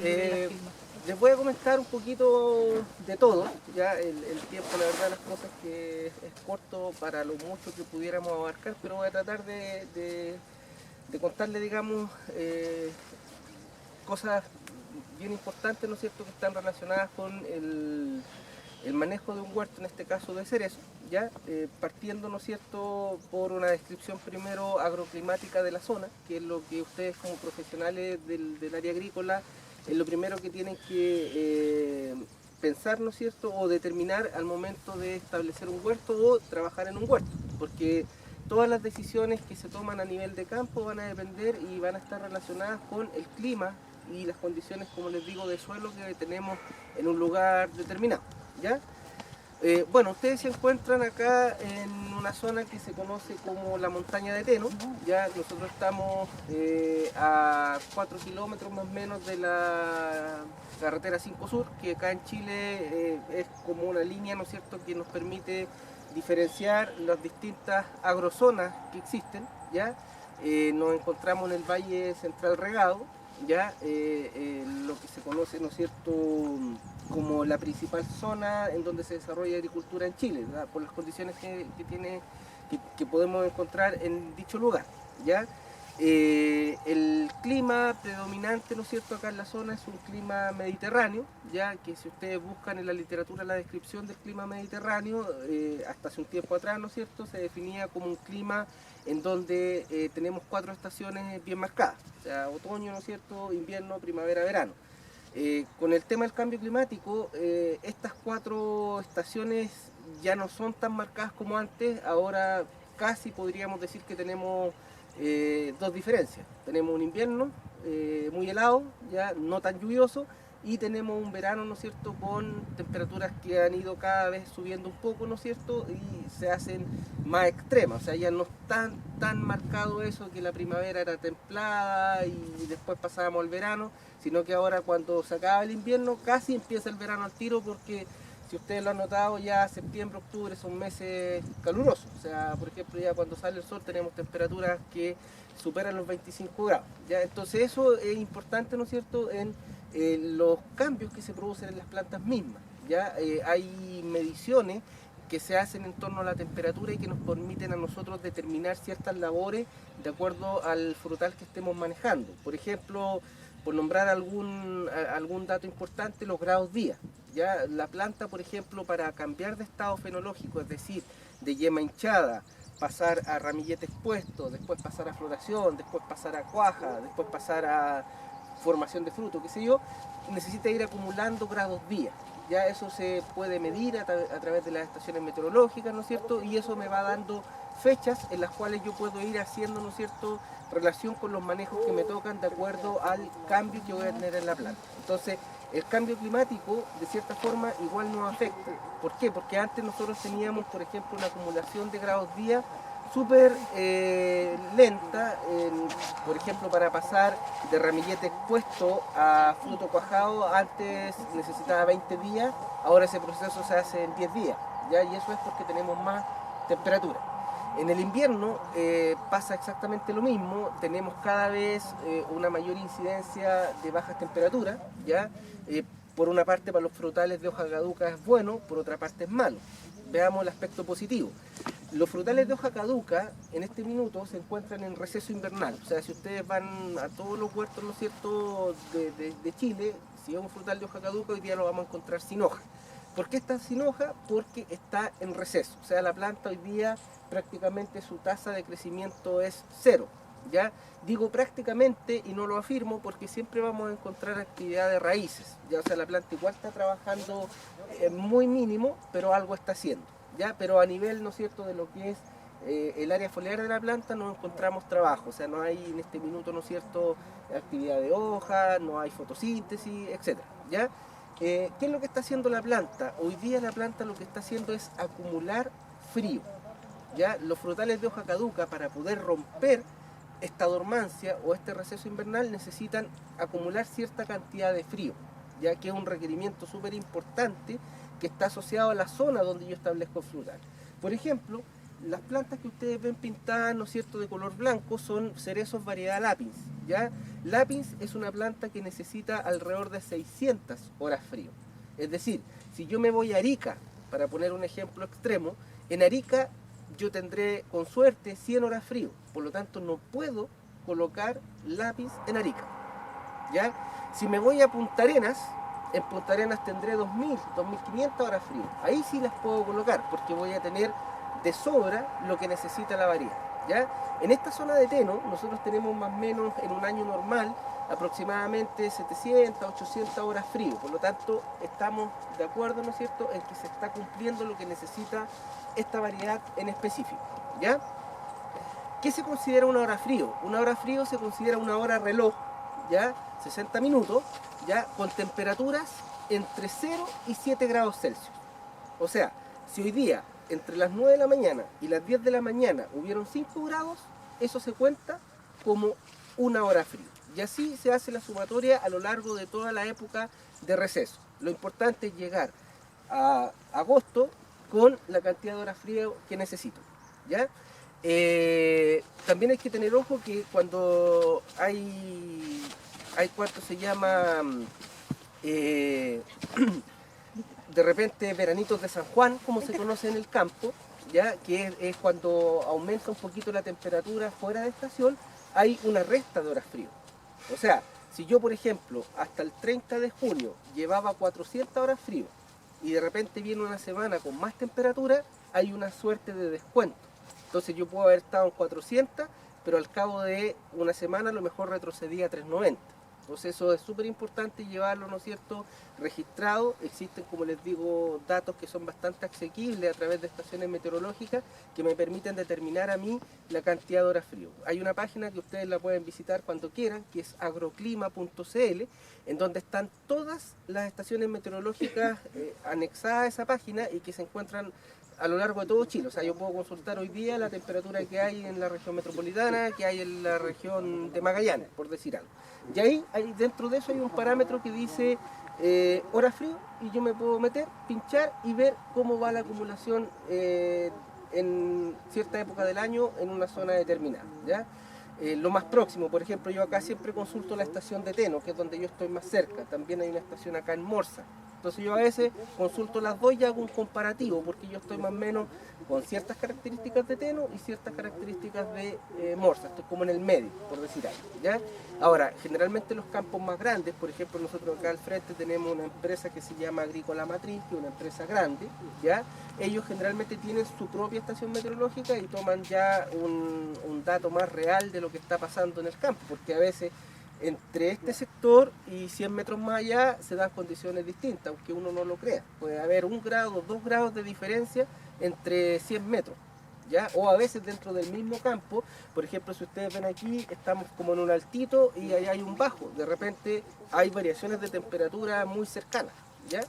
Eh, Les voy a comentar un poquito de todo. Ya el tiempo, la verdad, las cosas que es corto para lo mucho que pudiéramos abarcar, pero voy a tratar de contarle, digamos, cosas bien importantes, ¿no es cierto?, que están relacionadas con el manejo de un huerto, en este caso de cerezo, ya partiendo, ¿no es cierto?, por una descripción primero agroclimática de la zona, que es lo que ustedes como profesionales del área agrícola es lo primero que tienen que pensar, ¿no es cierto?, o determinar al momento de establecer un huerto o trabajar en un huerto, porque todas las decisiones que se toman a nivel de campo van a depender y van a estar relacionadas con el clima y las condiciones, como les digo, de suelo que tenemos en un lugar determinado, ¿ya? Bueno, ustedes se encuentran acá en una zona que se conoce como la montaña de Teno. Ya nosotros estamos a 4 kilómetros más o menos de la carretera 5 Sur, que acá en Chile es como una línea, ¿no es cierto?, que nos permite diferenciar las distintas agrozonas que existen. ¿Ya? Nos encontramos en el Valle Central Regado, ya lo que se conoce, ¿no es cierto?, como la principal zona en donde se desarrolla agricultura en Chile, ¿verdad?, por las condiciones que podemos encontrar en dicho lugar. ¿Ya? El clima predominante, ¿no es cierto?, acá en la zona es un clima mediterráneo, ya que si ustedes buscan en la literatura la descripción del clima mediterráneo, hasta hace un tiempo atrás, ¿no es cierto?, se definía como un clima en donde tenemos 4 estaciones bien marcadas, o sea, otoño, ¿no es cierto?, invierno, primavera, verano. Con el tema del cambio climático, estas 4 estaciones ya no son tan marcadas como antes. Ahora casi podríamos decir que tenemos 2 diferencias. Tenemos un invierno muy helado, ya no tan lluvioso, y tenemos un verano, ¿no es cierto?, con temperaturas que han ido cada vez subiendo un poco, ¿no es cierto?, y se hacen más extremas. O sea, ya no es tan marcado eso que la primavera era templada y después pasábamos al verano, sino que ahora cuando se acaba el invierno casi empieza el verano al tiro, porque si ustedes lo han notado, ya septiembre, octubre son meses calurosos. O sea, por ejemplo, ya cuando sale el sol tenemos temperaturas que superan los 25 grados. ¿Ya? Entonces eso es importante, ¿no es cierto?, en los cambios que se producen en las plantas mismas. ¿Ya? Hay mediciones que se hacen en torno a la temperatura y que nos permiten a nosotros determinar ciertas labores de acuerdo al frutal que estemos manejando. Por ejemplo, por nombrar algún dato importante, los grados día. ¿Ya? La planta, por ejemplo, para cambiar de estado fenológico, es decir, de yema hinchada, pasar a ramillete expuesto, después pasar a floración, después pasar a cuaja, después pasar a formación de fruto, qué sé yo, necesita ir acumulando grados día. Ya eso se puede medir a través de las estaciones meteorológicas, ¿no es cierto? Y eso me va dando fechas en las cuales yo puedo ir haciendo, ¿no es cierto?, relación con los manejos que me tocan de acuerdo al cambio que voy a tener en la planta. Entonces, el cambio climático, de cierta forma, igual nos afecta. ¿Por qué? Porque antes nosotros teníamos, por ejemplo, una acumulación de grados día súper lenta, por ejemplo, para pasar de ramillete expuesto a fruto cuajado, antes necesitaba 20 días, ahora ese proceso se hace en 10 días, ¿ya? Y eso es porque tenemos más temperatura. En el invierno pasa exactamente lo mismo, tenemos cada vez una mayor incidencia de bajas temperaturas, ¿ya? Por una parte para los frutales de hoja caduca es bueno, por otra parte es malo. Veamos el aspecto positivo. Los frutales de hoja caduca en este minuto se encuentran en receso invernal. O sea, si ustedes van a todos los huertos, ¿no es cierto?, de Chile, si es un frutal de hoja caduca, hoy día lo vamos a encontrar sin hoja. ¿Por qué está sin hoja? Porque está en receso. O sea, la planta hoy día prácticamente su tasa de crecimiento es cero. ¿Ya? Digo prácticamente y no lo afirmo porque siempre vamos a encontrar actividad de raíces. ¿Ya? O sea, la planta igual está trabajando muy mínimo, pero algo está haciendo. ¿Ya? Pero a nivel, ¿no es cierto?, de lo que es el área foliar de la planta no encontramos trabajo. O sea, no hay en este minuto, ¿no es cierto?, actividad de hoja, no hay fotosíntesis, etc. ¿Ya? ¿Qué es lo que está haciendo la planta? Hoy día la planta lo que está haciendo es acumular frío. ¿Ya? Los frutales de hoja caduca, para poder romper esta dormancia o este receso invernal, necesitan acumular cierta cantidad de frío, ya que es un requerimiento súper importante que está asociado a la zona donde yo establezco frutal. Por ejemplo, las plantas que ustedes ven pintadas, ¿no es cierto?, de color blanco son cerezos variedad Lapins, ¿ya? Lapins es una planta que necesita alrededor de 600 horas frío. Es decir, si yo me voy a Arica, para poner un ejemplo extremo, en Arica yo tendré con suerte 100 horas frío, por lo tanto no puedo colocar Lapins en Arica, ¿ya? Si me voy a Punta Arenas, en Punta Arenas tendré 2000, 2500 horas frío. Ahí sí las puedo colocar porque voy a tener de sobra lo que necesita la variedad, ¿ya? En esta zona de Teno nosotros tenemos más o menos en un año normal aproximadamente 700, 800 horas frío. Por lo tanto, estamos de acuerdo, ¿no es cierto?, en que se está cumpliendo lo que necesita esta variedad en específico, ¿ya? ¿Qué se considera una hora frío? Una hora frío se considera una hora reloj, ¿ya? 60 minutos, ¿ya? Con temperaturas entre 0 y 7 grados Celsius. O sea, si hoy día entre las 9 de la mañana y las 10 de la mañana hubieron 5 grados, eso se cuenta como una hora frío. Y así se hace la sumatoria a lo largo de toda la época de receso. Lo importante es llegar a agosto con la cantidad de horas frío que necesito, ¿ya? También hay que tener ojo que cuando hay cuanto se llama de repente veranitos de San Juan, como se conoce en el campo, ya que es cuando aumenta un poquito la temperatura fuera de estación, hay una resta de horas frío. O sea, si yo por ejemplo hasta el 30 de junio llevaba 400 horas frío y de repente viene una semana con más temperatura, hay una suerte de descuento. Entonces yo puedo haber estado en 400, pero al cabo de una semana a lo mejor retrocedí a 390. Entonces eso es súper importante llevarlo, ¿no es cierto?, registrado. Existen, como les digo, datos que son bastante asequibles a través de estaciones meteorológicas que me permiten determinar a mí la cantidad de horas frío. Hay una página que ustedes la pueden visitar cuando quieran, que es agroclima.cl, en donde están todas las estaciones meteorológicas anexadas a esa página y que se encuentran a lo largo de todo Chile. O sea, yo puedo consultar hoy día la temperatura que hay en la región metropolitana, que hay en la región de Magallanes, por decir algo. Y ahí, dentro de eso hay un parámetro que dice hora frío, y yo me puedo meter, pinchar y ver cómo va la acumulación en cierta época del año en una zona determinada, ¿ya? Lo más próximo, por ejemplo, yo acá siempre consulto la estación de Teno, que es donde yo estoy más cerca. También hay una estación acá en Morsa. Entonces yo a veces consulto las dos y hago un comparativo, porque yo estoy más o menos con ciertas características de Teno y ciertas características de Morsa. Estoy como en el medio, por decir algo, ¿ya? Ahora, generalmente los campos más grandes, por ejemplo, nosotros acá al frente tenemos una empresa que se llama Agrícola Matriz, que es una empresa grande, ¿ya? Ellos generalmente tienen su propia estación meteorológica y toman ya un dato más real de lo que está pasando en el campo, porque a veces entre este sector y 100 metros más allá se dan condiciones distintas, aunque uno no lo crea. Puede haber 1 grado, 2 grados de diferencia entre 100 metros, ¿ya? O a veces dentro del mismo campo, por ejemplo, si ustedes ven aquí, estamos como en un altito y ahí hay un bajo. De repente hay variaciones de temperatura muy cercanas, ¿ya?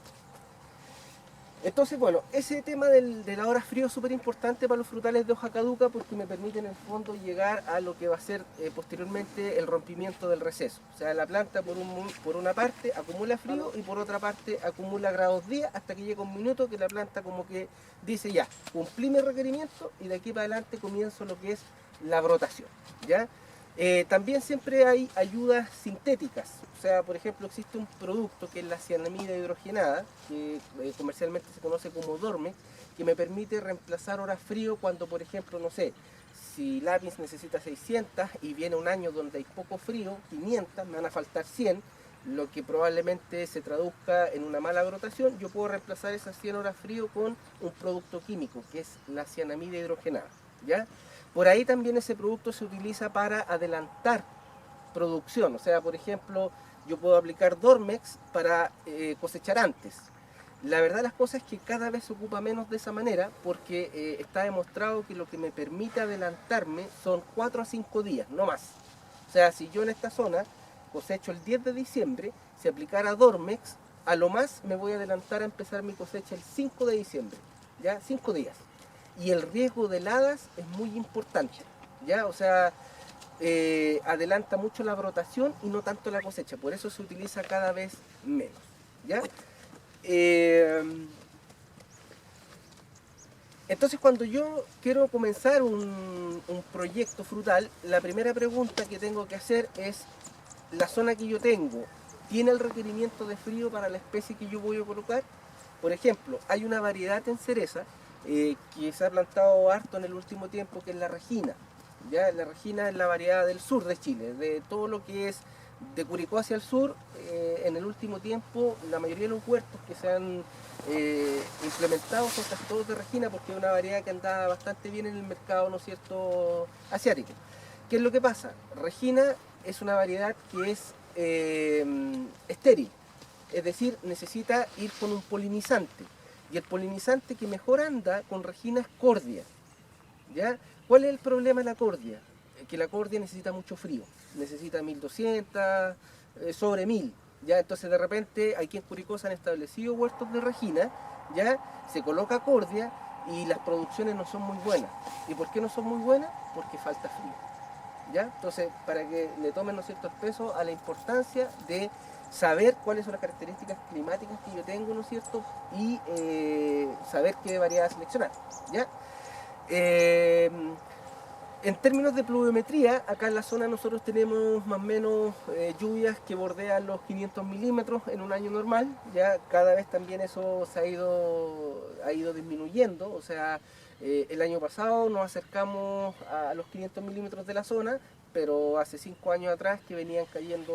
Entonces, bueno, ese tema de la hora frío es súper importante para los frutales de hoja caduca porque me permite en el fondo llegar a lo que va a ser posteriormente el rompimiento del receso. O sea, la planta por una parte acumula frío y por otra parte acumula grados día hasta que llega un minuto que la planta como que dice ya, cumplí mi requerimiento y de aquí para adelante comienzo lo que es la brotación, ¿ya? También siempre hay ayudas sintéticas, o sea, por ejemplo, existe un producto que es la cianamida hidrogenada, que comercialmente se conoce como Dormex, que me permite reemplazar horas frío cuando, por ejemplo, no sé, si Lapins necesita 600 y viene un año donde hay poco frío, 500, me van a faltar 100, lo que probablemente se traduzca en una mala brotación, yo puedo reemplazar esas 100 horas frío con un producto químico, que es la cianamida hidrogenada, ¿ya? Por ahí también ese producto se utiliza para adelantar producción, o sea, por ejemplo, yo puedo aplicar Dormex para cosechar antes. La verdad las cosas es que cada vez se ocupa menos de esa manera porque está demostrado que lo que me permite adelantarme son 4 a 5 días, no más. O sea, si yo en esta zona cosecho el 10 de diciembre, si aplicara Dormex, a lo más me voy a adelantar a empezar mi cosecha el 5 de diciembre, ¿ya? 5 días. Y el riesgo de heladas es muy importante, ¿ya? O sea, adelanta mucho la brotación y no tanto la cosecha, por eso se utiliza cada vez menos, ¿ya? Entonces cuando yo quiero comenzar un proyecto frutal, la primera pregunta que tengo que hacer es, ¿la zona que yo tengo tiene el requerimiento de frío para la especie que yo voy a colocar? Por ejemplo, hay una variedad en cereza que se ha plantado harto en el último tiempo, que es la Regina. ¿Ya? La Regina es la variedad del sur de Chile, de todo lo que es de Curicó hacia el sur. En el último tiempo la mayoría de los huertos que se han implementado son casi todos de Regina, porque es una variedad que anda bastante bien en el mercado, ¿no es cierto?, asiático. ¿Qué es lo que pasa? Regina es una variedad que es estéril, es decir, necesita ir con un polinizante, y el polinizante que mejor anda con Regina es Cordia. ¿Ya? ¿Cuál es el problema de la cordia? Que la cordia necesita mucho frío, necesita 1200, sobre 1000. ¿Ya? Entonces de repente aquí en Curicó se han establecido huertos de Regina, ¿ya? Se coloca cordia y las producciones no son muy buenas. ¿Y por qué no son muy buenas? Porque falta frío. ¿Ya? Entonces, para que le tomen, ¿no es cierto?, el peso a la importancia de saber cuáles son las características climáticas que yo tengo, ¿no es cierto?, y saber qué variedad seleccionar. ¿Ya? Eh, en términos de pluviometría, acá en la zona nosotros tenemos más o menos lluvias que bordean los 500 milímetros en un año normal. Ya cada vez también eso ha ido disminuyendo. O sea, el año pasado nos acercamos a los 500 milímetros de la zona, pero hace 5 años atrás que venían cayendo